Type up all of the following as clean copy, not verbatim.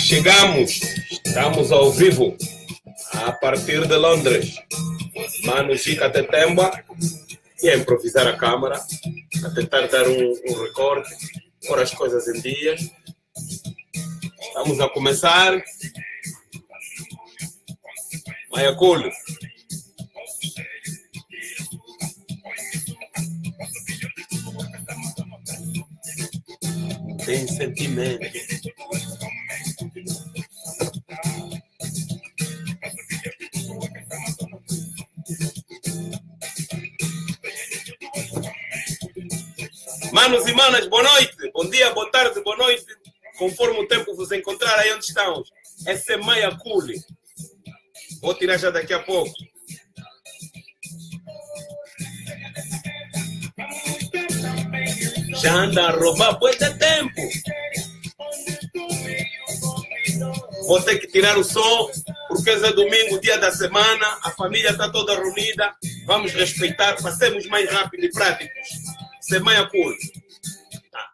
Chegamos, estamos ao vivo, a partir de Londres. Mano Chica Tetemba, e a improvisar a câmara, a tentar dar um recorde, pôr as coisas em dias. Estamos a começar. Maiacule. Tem sentimento. Manos e manas, boa noite, bom dia, boa tarde, boa noite, conforme o tempo vos encontrar aí onde estamos. Essa é Maiacule. Vou tirar já daqui a pouco. Já anda a roubar por de tempo. Vou ter que tirar o som, porque é domingo, dia da semana, a família está toda reunida. Vamos respeitar, passemos mais rápido e práticos. Semana curta. Tá.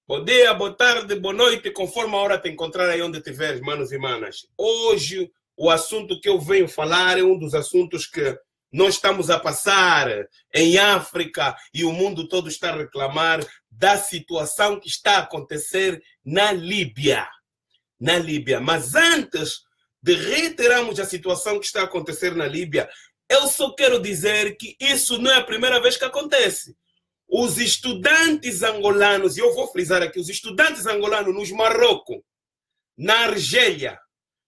Bom dia, boa tarde, boa noite, conforme a hora te encontrar aí onde estiveres, manos e manas. Hoje, o assunto que eu venho falar é um dos assuntos que nós estamos a passar em África e o mundo todo está a reclamar da situação que está a acontecer na Líbia. Na Líbia. Mas antes de reiterarmos a situação que está a acontecer na Líbia, eu só quero dizer que isso não é a primeira vez que acontece. Os estudantes angolanos, e eu vou frisar aqui, os estudantes angolanos nos Marrocos, na Argélia,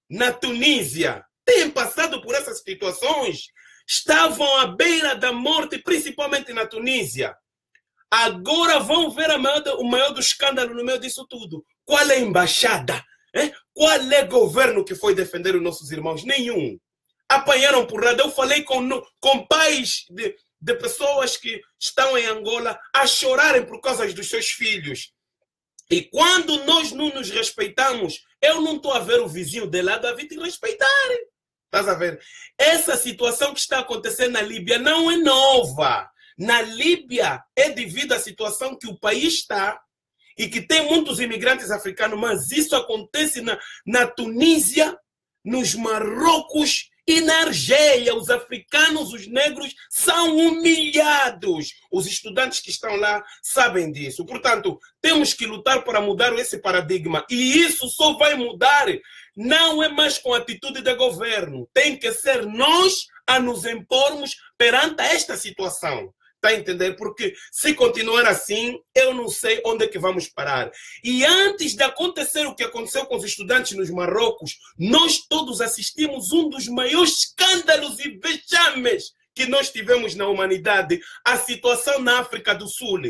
na Tunísia, têm passado por essas situações, estavam à beira da morte, principalmente na Tunísia. Agora vão ver o maior do escândalo no meio disso tudo. Qual é a embaixada? Qual é o governo que foi defender os nossos irmãos? Nenhum. Apanharam porrada. Eu falei com pais de pessoas que estão em Angola a chorarem por causa dos seus filhos. E quando nós não nos respeitamos, eu não estou a ver o vizinho de lado a vir te respeitarem. Estás a ver? Essa situação que está acontecendo na Líbia não é nova. Na Líbia é devido à situação que o país está e que tem muitos imigrantes africanos, mas isso acontece na Tunísia, nos Marrocos e na Argélia. Os africanos, os negros, são humilhados. Os estudantes que estão lá sabem disso. Portanto, temos que lutar para mudar esse paradigma. E isso só vai mudar, não é mais com atitude de governo. Tem que ser nós a nos impormos perante esta situação. Está a entender? Porque se continuar assim, eu não sei onde é que vamos parar. E antes de acontecer o que aconteceu com os estudantes nos Marrocos, nós todos assistimos um dos maiores escândalos e vexames que nós tivemos na humanidade, a situação na África do Sul.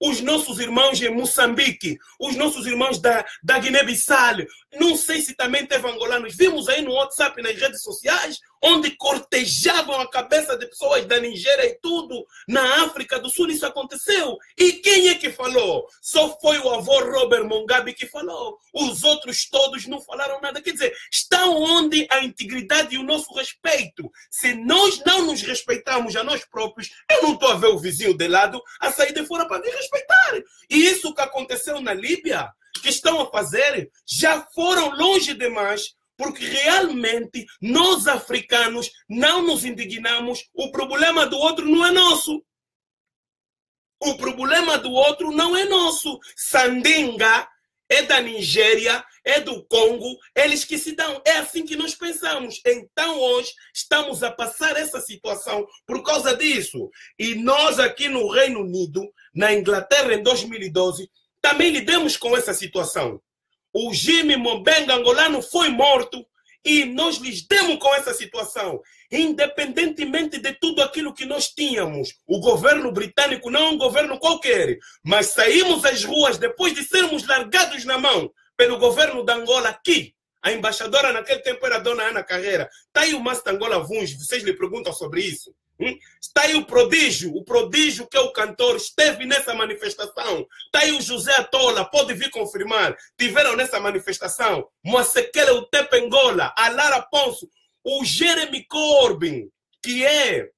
Os nossos irmãos em Moçambique, os nossos irmãos da Guiné-Bissau, não sei se também teve angolanos, vimos aí no WhatsApp, nas redes sociais, onde cortejavam a cabeça de pessoas da Nigéria e tudo, na África do Sul isso aconteceu. E quem é que falou? Só foi o avô Robert Mugabe que falou. Os outros todos não falaram nada. Quer dizer, está onde a integridade e o nosso respeito. Se nós não nos respeitamos a nós próprios, eu não estou a ver o vizinho de lado a sair de fora para me respeitar. E isso que aconteceu na Líbia, que estão a fazer, já foram longe demais, porque realmente nós africanos não nos indignamos. O problema do outro não é nosso. O problema do outro não é nosso. Sandinga é da Nigéria, é do Congo, eles que se dão. É assim que nós pensamos. Então hoje estamos a passar essa situação por causa disso. E nós aqui no Reino Unido, na Inglaterra em 2012, também lidamos com essa situação. O Jimmy Mobenga angolano foi morto e nós lidamos com essa situação. Independentemente de tudo aquilo que nós tínhamos, o governo britânico não é um governo qualquer, mas saímos às ruas depois de sermos largados na mão pelo governo da Angola aqui. A embaixadora naquele tempo era a dona Ana Carreira. Está aí o Master Angola Vuns, vocês lhe perguntam sobre isso. Está aí o Prodígio que é o cantor, esteve nessa manifestação. Está aí o José Atola, pode vir confirmar. Tiveram nessa manifestação. Moasekele Utepe Angola, a Lara Ponço, o Jeremy Corbyn, que é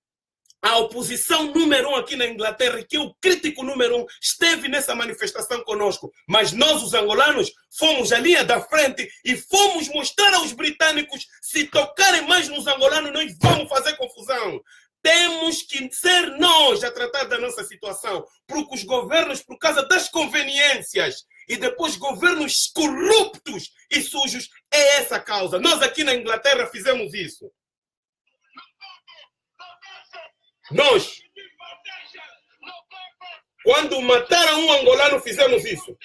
A oposição número 1 aqui na Inglaterra, que é o crítico número 1, esteve nessa manifestação conosco. Mas nós, os angolanos, fomos à linha da frente e fomos mostrar aos britânicos, se tocarem mais nos angolanos, nós vamos fazer confusão. Temos que ser nós a tratar da nossa situação, porque os governos, por causa das conveniências, e depois governos corruptos e sujos, é essa a causa. Nós aqui na Inglaterra fizemos isso. Nós, quando mataram um angolano, fizemos isso.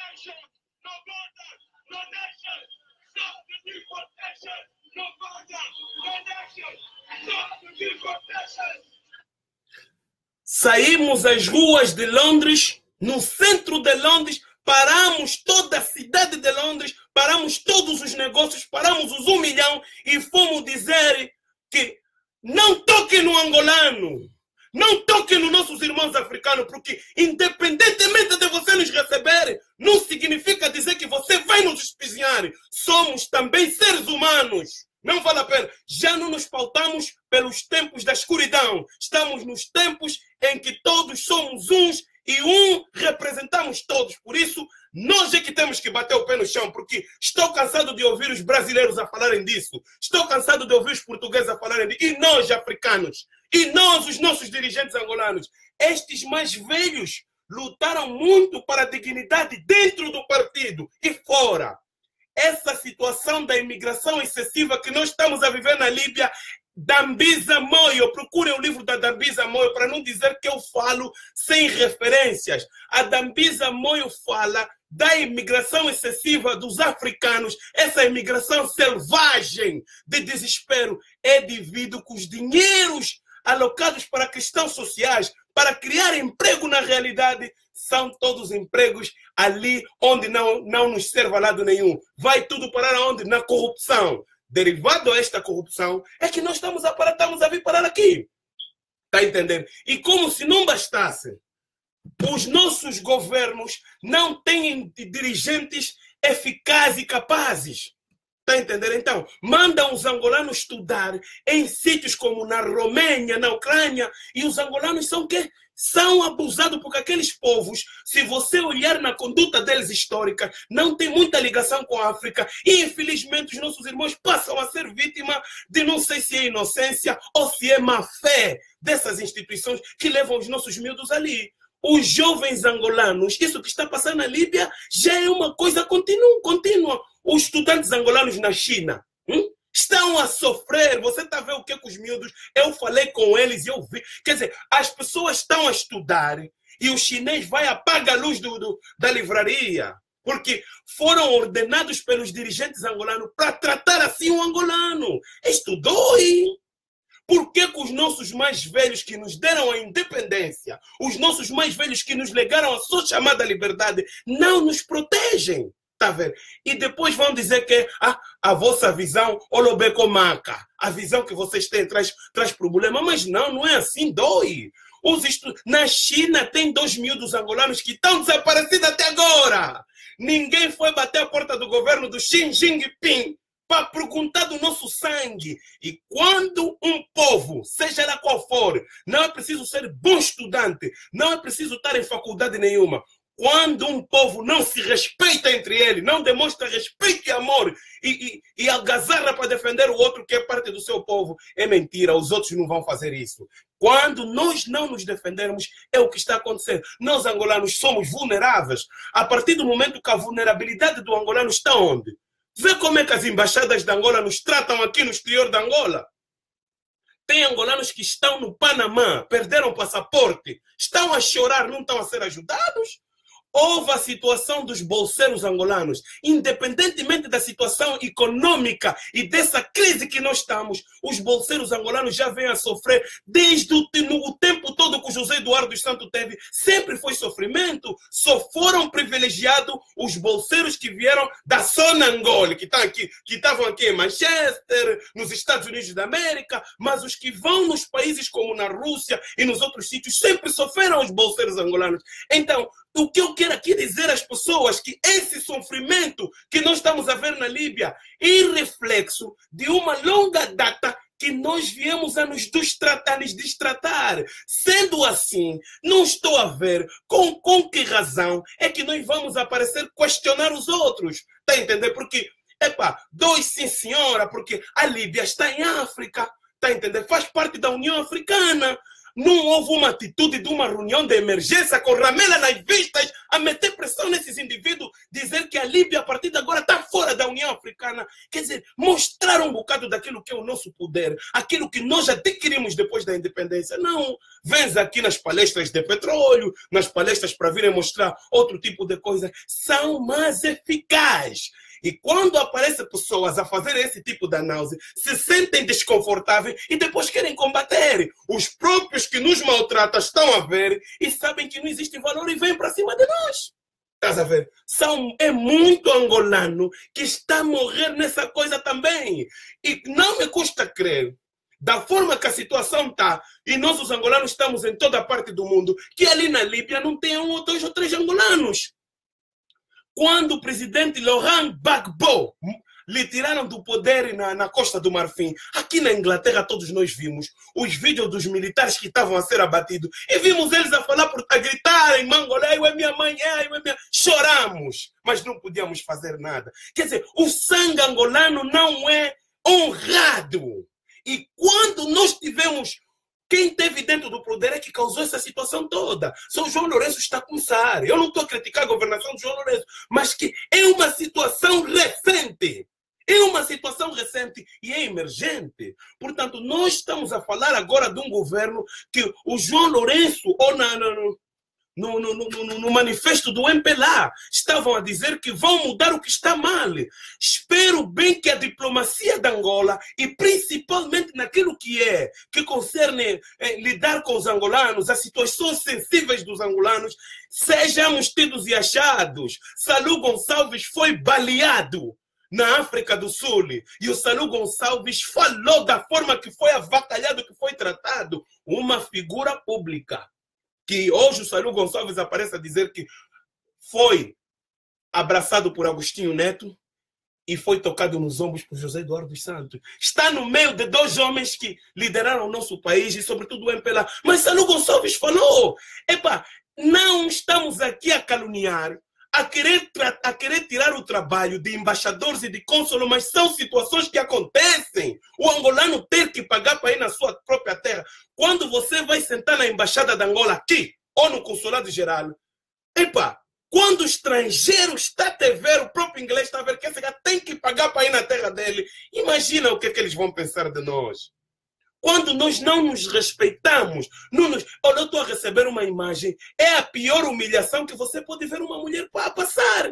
Saímos às ruas de Londres, no centro de Londres, paramos toda a cidade de Londres, paramos todos os negócios, paramos os 1 milhão e fomos dizer que não toquem no angolano. Não toquem nos nossos irmãos africanos, porque independentemente de você nos receber, não significa dizer que você vai nos espizinhar. Somos também seres humanos. Não vale a pena. Já não nos pautamos pelos tempos da escuridão. Estamos nos tempos em que todos somos uns e representamos todos. Por isso, nós é que temos que bater o pé no chão, porque estou cansado de ouvir os brasileiros a falarem disso. Estou cansado de ouvir os portugueses a falarem disso. E nós, africanos. E nós, os nossos dirigentes angolanos. Estes mais velhos lutaram muito para a dignidade dentro do partido e fora. Essa situação da imigração excessiva que nós estamos a viver na Líbia, Dambisa Moyo, procurem o livro da Dambisa Moyo para não dizer que eu falo sem referências. A Dambisa Moyo fala da imigração excessiva dos africanos, essa imigração selvagem de desespero é devido com os dinheiros alocados para questões sociais, para criar emprego na realidade, são todos empregos ali onde não nos serve a lado nenhum. Vai tudo parar aonde? Na corrupção. Derivado a esta corrupção, é que nós estamos a vir parar aqui. Está entendendo? E como se não bastasse, os nossos governos não têm dirigentes eficazes e capazes. Está entendendo? Então, mandam os angolanos estudar em sítios como na Romênia, na Ucrânia, e os angolanos são o quê? São abusados porque aqueles povos, se você olhar na conduta deles histórica, não tem muita ligação com a África e, infelizmente, os nossos irmãos passam a ser vítima de não sei se é inocência ou se é má fé dessas instituições que levam os nossos miúdos ali. Os jovens angolanos, isso que está passando na Líbia já é uma coisa contínua. Os estudantes angolanos na China estão a sofrer. Você está vendo o que com os miúdos? Eu falei com eles e eu vi. Quer dizer, as pessoas estão a estudar e o chinês vai apagar a luz da livraria porque foram ordenados pelos dirigentes angolanos para tratar assim o angolano. Estudou, hein? Por que os nossos mais velhos que nos deram a independência, os nossos mais velhos que nos legaram a sua chamada liberdade, não nos protegem? Tá vendo? E depois vão dizer que a vossa visão, olobecomaca, a visão que vocês têm traz problema. Mas não é assim, dói. Na China tem 2.000 dos angolanos que estão desaparecidos até agora. Ninguém foi bater a porta do governo do Xi Jinping para perguntar do nosso sangue. E quando um povo, seja ela qual for, não é preciso ser bom estudante, não é preciso estar em faculdade nenhuma. Quando um povo não se respeita entre ele, não demonstra respeito e amor e algazarra para defender o outro que é parte do seu povo, é mentira, os outros não vão fazer isso. Quando nós não nos defendermos, é o que está acontecendo. Nós angolanos somos vulneráveis. A partir do momento que a vulnerabilidade do angolano está onde? Vê como é que as embaixadas da Angola nos tratam aqui no exterior da Angola. Tem angolanos que estão no Panamá, perderam o passaporte, estão a chorar, não estão a ser ajudados. Houve a situação dos bolseiros angolanos. Independentemente da situação econômica e dessa crise que nós estamos, os bolseiros angolanos já vêm a sofrer desde o tempo todo que o José Eduardo dos Santos teve. Sempre foi sofrimento. Só foram privilegiados os bolseiros que vieram da zona Angola, que estavam aqui em Manchester, nos Estados Unidos da América, mas os que vão nos países como na Rússia e nos outros sítios sempre sofreram os bolseiros angolanos. Então, o que eu quero aqui dizer às pessoas que esse sofrimento que nós estamos a ver na Líbia é reflexo de uma longa data que nós viemos a nos destratar. Sendo assim, não estou a ver com que razão é que nós vamos aparecer questionar os outros. Está a entender? Porque, dois sim senhora, porque a Líbia está em África, está a entender? Faz parte da União Africana. Não houve uma atitude de uma reunião de emergência com ramela nas vistas a meter pressão nesses indivíduos, dizer que a Líbia a partir de agora está fora da União Africana. Quer dizer, mostrar um bocado daquilo que é o nosso poder, aquilo que nós adquirimos depois da independência. Não, vens aqui nas palestras de petróleo, nas palestras para virem mostrar outro tipo de coisa, são mais eficazes. E quando aparecem pessoas a fazer esse tipo de análise, se sentem desconfortáveis e depois querem combater. Os próprios que nos maltratam estão a ver e sabem que não existe valor e vêm para cima de nós. Estás a ver? É muito angolano que está a morrer nessa coisa também. E não me custa crer, da forma que a situação está, e nós os angolanos estamos em toda a parte do mundo, que ali na Líbia não tem 1 ou 2 ou 3 angolanos. Quando o presidente Laurent Gbagbo lhe tiraram do poder na Costa do Marfim, aqui na Inglaterra todos nós vimos os vídeos dos militares que estavam a ser abatidos e vimos eles a gritar em Mangolé, eu é minha mãe, eu é minha... Choramos, mas não podíamos fazer nada. Quer dizer, o sangue angolano não é honrado. E quando nós tivemos... Quem esteve dentro do poder é que causou essa situação toda. Só o João Lourenço está a começar. Eu não estou a criticar a governação do João Lourenço, mas que é uma situação recente. É uma situação recente e é emergente. Portanto, nós estamos a falar agora de um governo que o João Lourenço, ou no manifesto do MPLA, estavam a dizer que vão mudar o que está mal. Espero bem que a diplomacia de Angola, e principalmente naquilo que concerne lidar com os angolanos, as situações sensíveis dos angolanos, sejamos tidos e achados. Salud Gonçalves foi baleado na África do Sul e o Salud Gonçalves falou da forma que foi avacalhado, que foi tratado. Uma figura pública. Que hoje o Salud Gonçalves aparece a dizer que foi abraçado por Agostinho Neto e foi tocado nos ombros por José Eduardo dos Santos. Está no meio de 2 homens que lideraram o nosso país e sobretudo o MPLA. Mas Salud Gonçalves falou, não estamos aqui a caluniar, a querer tirar o trabalho de embaixadores e de cônsulos, mas são situações que acontecem. O angolano ter que pagar para ir na sua própria terra. Quando você vai sentar na embaixada da Angola aqui, ou no consulado geral, quando o estrangeiro está a te ver, o próprio inglês está a ver que esse cara tem que pagar para ir na terra dele, imagina o que é que eles vão pensar de nós. Quando nós não nos respeitamos, olha, eu estou a receber uma imagem, é a pior humilhação que você pode ver uma mulher passar.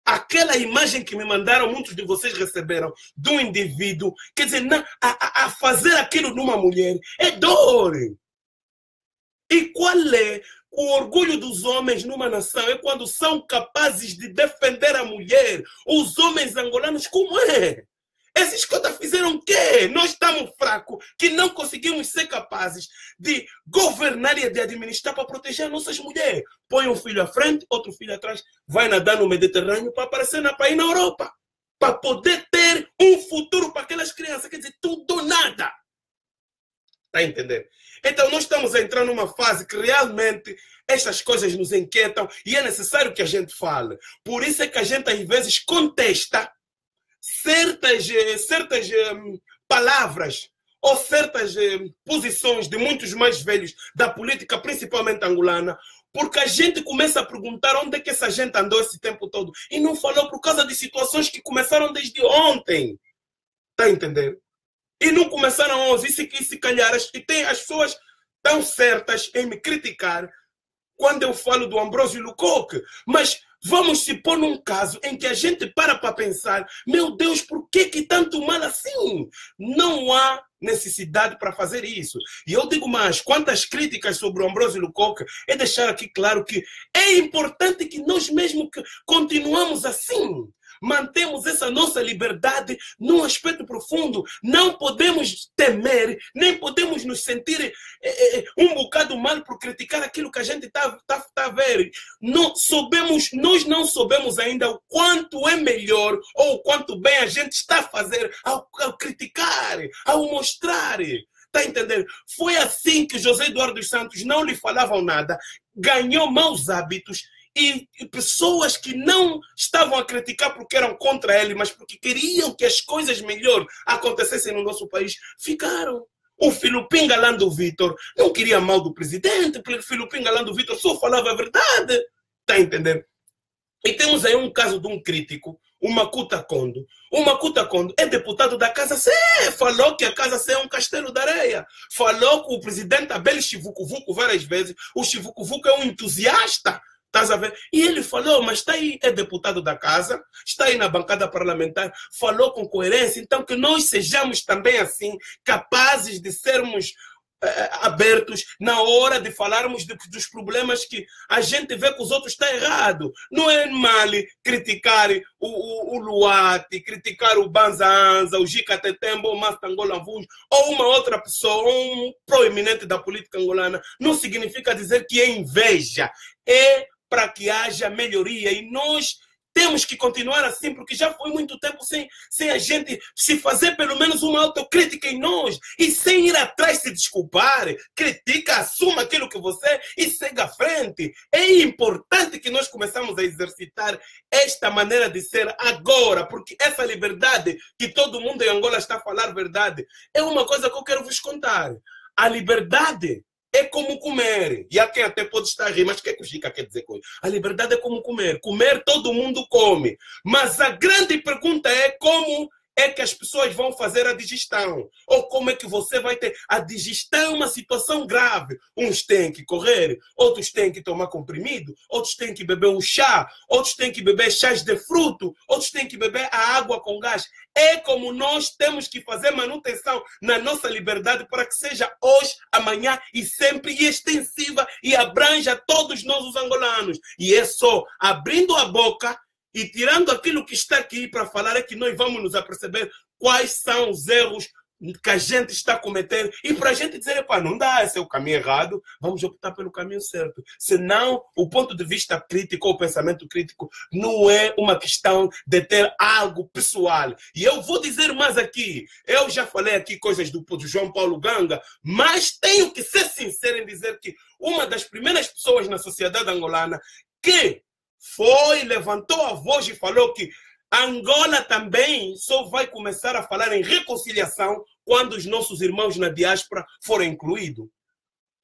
Aquela imagem que me mandaram, muitos de vocês receberam, de um indivíduo, quer dizer, a fazer aquilo numa mulher, é dor. E qual é o orgulho dos homens numa nação? É quando são capazes de defender a mulher. Os homens angolanos, como é? Esses cotas fizeram o quê? Nós estamos fracos, que não conseguimos ser capazes de governar e de administrar para proteger as nossas mulheres. Põe um filho à frente, outro filho atrás, vai nadar no Mediterrâneo para aparecer para ir na Europa. Para poder ter um futuro para aquelas crianças. Quer dizer, tudo ou nada. Está a entender? Então nós estamos a entrar numa fase que realmente estas coisas nos inquietam e é necessário que a gente fale. Por isso é que a gente às vezes contesta certas palavras ou certas posições de muitos mais velhos da política, principalmente angolana, porque a gente começa a perguntar onde é que essa gente andou esse tempo todo e não falou por causa de situações que começaram desde ontem. Está a entender? E não começaram hoje. E se calhar as pessoas tão certas em me criticar quando eu falo do Ambrósio Lucoque, mas vamos se pôr num caso em que a gente para pensar, meu Deus, por que tanto mal assim? Não há necessidade para fazer isso. E eu digo mais, quantas críticas sobre o Ambrósio Lucoque, é deixar aqui claro que é importante que nós mesmos continuamos assim. mantemos essa nossa liberdade num aspecto profundo. Não podemos temer, nem podemos nos sentir um bocado mal por criticar aquilo que a gente está a ver. Nós não soubemos ainda o quanto é melhor ou o quanto bem a gente está a fazer ao criticar, ao mostrar. Está a entender? Foi assim que José Eduardo dos Santos não lhe falavam nada, ganhou maus hábitos e pessoas que não estavam a criticar porque eram contra ele, mas porque queriam que as coisas melhor acontecessem no nosso país, ficaram. O Filipim Galando Vitor não queria mal do presidente, porque o Filipim Galando Vitor só falava a verdade. Está a entender? E temos aí um caso de um crítico, o Makuta Kondo. O Makuta Kondo é deputado da Casa C, falou que a Casa C é um castelo de areia. Falou com o presidente Abel Chivukuvuku várias vezes. O Chivukuvuku é um entusiasta, estás a ver? E ele falou, mas está aí, é deputado da Casa, está aí na bancada parlamentar, falou com coerência. Então que nós sejamos também assim, capazes de sermos abertos na hora de falarmos dos problemas que a gente vê que os outros estão errados. Não é mal criticar o Luati, criticar o Banzanza, o Jica Tetembo, o Mastangola Vuns, ou uma outra pessoa, um proeminente da política angolana. Não significa dizer que é inveja. É para que haja melhoria. E nós temos que continuar assim, porque já foi muito tempo sem a gente se fazer pelo menos uma autocrítica em nós. E sem ir atrás se desculpar, critica, assuma aquilo que você é e segue à frente. É importante que nós começamos a exercitar esta maneira de ser agora, porque essa liberdade que todo mundo em Angola está a falar verdade, é uma coisa que eu quero vos contar. A liberdade é como comer. E há quem até pode estar a rir, mas o que é que o Chica quer dizer com isso? A liberdade é como comer. Comer todo mundo come. Mas a grande pergunta é como é que as pessoas vão fazer a digestão. Ou como é que você vai ter... A digestão é uma situação grave. Uns têm que correr, outros têm que tomar comprimido, outros têm que beber um chá, outros têm que beber chás de fruto, outros têm que beber a água com gás. É como nós temos que fazer manutenção na nossa liberdade para que seja hoje, amanhã e sempre e extensiva e abranja todos nós os angolanos. E é só abrindo a boca e tirando aquilo que está aqui para falar é que nós vamos nos aperceber quais são os erros que a gente está cometendo. E para a gente dizer, pá, não dá, esse é o caminho errado, vamos optar pelo caminho certo. Senão, o ponto de vista crítico ou o pensamento crítico não é uma questão de ter algo pessoal. E eu vou dizer mais aqui, eu já falei aqui coisas do João Paulo Ganga, mas tenho que ser sincero em dizer que uma das primeiras pessoas na sociedade angolana que levantou a voz e falou que Angola também só vai começar a falar em reconciliação quando os nossos irmãos na diáspora forem incluídos.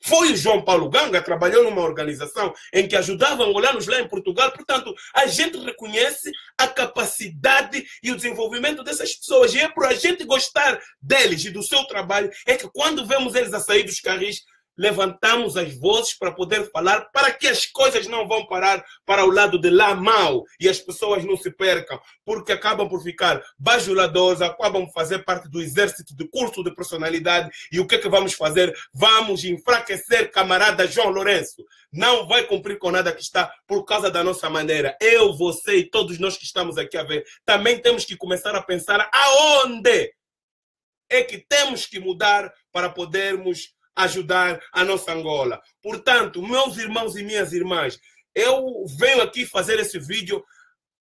Foi o João Paulo Ganga, trabalhou numa organização em que ajudava angolanos lá em Portugal. Portanto, a gente reconhece a capacidade e o desenvolvimento dessas pessoas. E é por a gente gostar deles e do seu trabalho, é que quando vemos eles a sair dos carris, levantamos as vozes para poder falar, para que as coisas não vão parar para o lado de lá mal e as pessoas não se percam, porque acabam por ficar bajuladores, acabam por fazer parte do exército de curso de personalidade. E o que é que vamos fazer? Vamos enfraquecer camarada João Lourenço. Não vai cumprir com nada que está por causa da nossa maneira. Eu, você e todos nós que estamos aqui a ver, também temos que começar a pensar aonde é que temos que mudar para podermos ajudar a nossa Angola. Portanto, meus irmãos e minhas irmãs, eu venho aqui fazer esse vídeo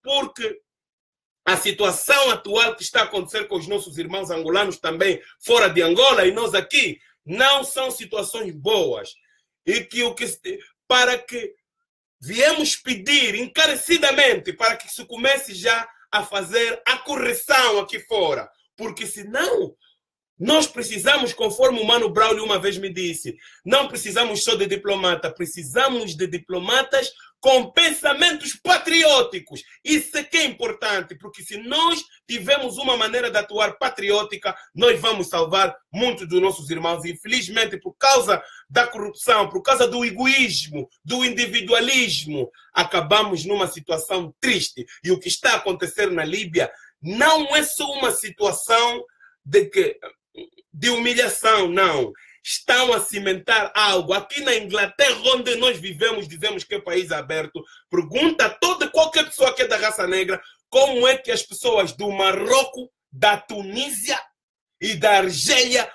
porque a situação atual que está a acontecer com os nossos irmãos angolanos também fora de Angola e nós aqui, não são situações boas. E que para que viemos pedir encarecidamente para que se comece já a fazer a correção aqui fora. Porque senão nós precisamos, conforme o Mano Braulio uma vez me disse, não precisamos só de diplomata, precisamos de diplomatas com pensamentos patrióticos. Isso é que é importante, porque se nós tivermos uma maneira de atuar patriótica, nós vamos salvar muitos dos nossos irmãos. Infelizmente, por causa da corrupção, por causa do egoísmo, do individualismo, acabamos numa situação triste. E o que está a acontecer na Líbia não é só uma situação de humilhação, não. Estão a cimentar algo. Aqui na Inglaterra, onde nós vivemos, dizemos que é país aberto. Pergunta a toda qualquer pessoa que é da raça negra como é que as pessoas do Marrocos, da Tunísia e da Argélia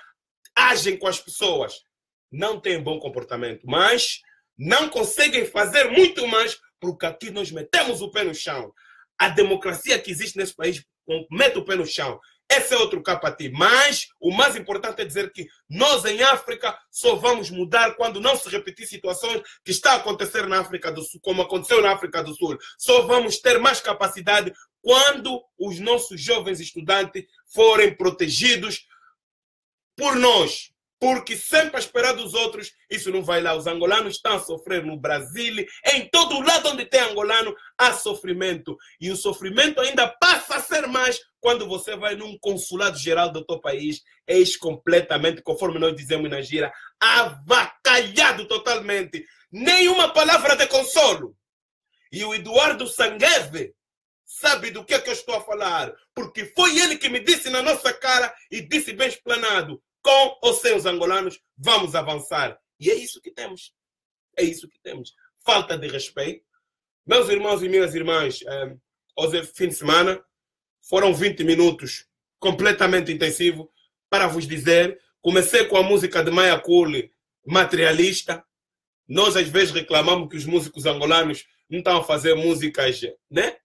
agem com as pessoas. Não têm bom comportamento, mas não conseguem fazer muito mais, porque aqui nós metemos o pé no chão. A democracia que existe nesse país mete o pé no chão. Esse é outro capati. Mas o mais importante é dizer que nós em África só vamos mudar quando não se repetir situações que está a acontecer na África do Sul, como aconteceu na África do Sul. Só vamos ter mais capacidade quando os nossos jovens estudantes forem protegidos por nós. Porque sempre a esperar dos outros, isso não vai lá. Os angolanos estão a sofrer no Brasil, em todo lado onde tem angolano, há sofrimento. E o sofrimento ainda passa a ser mais quando você vai num consulado geral do teu país, eis completamente, conforme nós dizemos na gira, avacalhado totalmente. Nenhuma palavra de consolo. E o Eduardo Sangueve sabe do que eu estou a falar, porque foi ele que me disse na nossa cara e disse bem explanado: com ou sem os angolanos, vamos avançar. E é isso que temos. É isso que temos. Falta de respeito. Meus irmãos e minhas irmãs, hoje fim de semana, foram 20 minutos completamente intensivo para vos dizer. Comecei com a música de Maya Cooley, Materialista. Nós às vezes reclamamos que os músicos angolanos não estão a fazer músicas, né?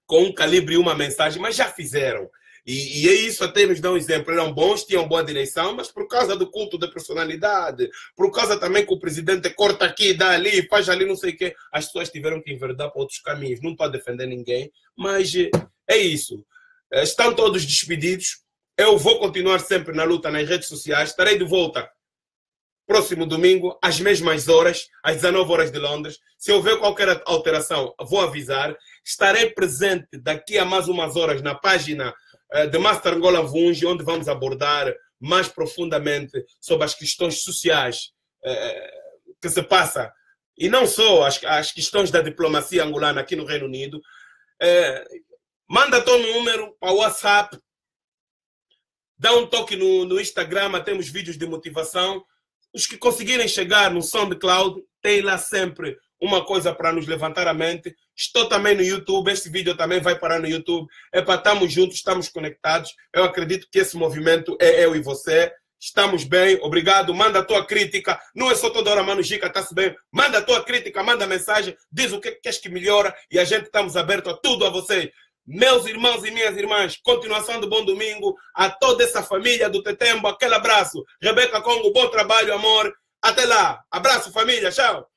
Com um calibre e uma mensagem, mas já fizeram. E é isso, até nos dá um exemplo. Eram bons, tinham boa direção, mas por causa do culto da personalidade, por causa também que o presidente corta aqui, dá ali, faz ali, não sei o quê, as pessoas tiveram que enverdar para outros caminhos. Não estou a defender ninguém, mas é isso. Estão todos despedidos. Eu vou continuar sempre na luta nas redes sociais. Estarei de volta próximo domingo, às mesmas horas, às 19 horas de Londres. Se houver qualquer alteração, vou avisar. Estarei presente daqui a mais umas horas na página de Master Angola Vunge, onde vamos abordar mais profundamente sobre as questões sociais que se passa, e não só as questões da diplomacia angolana aqui no Reino Unido. Manda teu número para o WhatsApp, dá um toque no Instagram, temos vídeos de motivação. Os que conseguirem chegar no SoundCloud, tem lá sempre uma coisa para nos levantar a mente. Estou também no YouTube, este vídeo também vai parar no YouTube. Estamos juntos, estamos conectados. Eu acredito que esse movimento é eu e você. Estamos bem, obrigado. Manda a tua crítica. Não é só toda hora, Mano Gica, está-se bem. Manda a tua crítica, manda a mensagem, diz o que queres que melhora e a gente estamos abertos a tudo a vocês. Meus irmãos e minhas irmãs, continuação do bom domingo a toda essa família do Tetembo. Aquele abraço. Rebeca Congo, bom trabalho, amor. Até lá. Abraço, família. Tchau.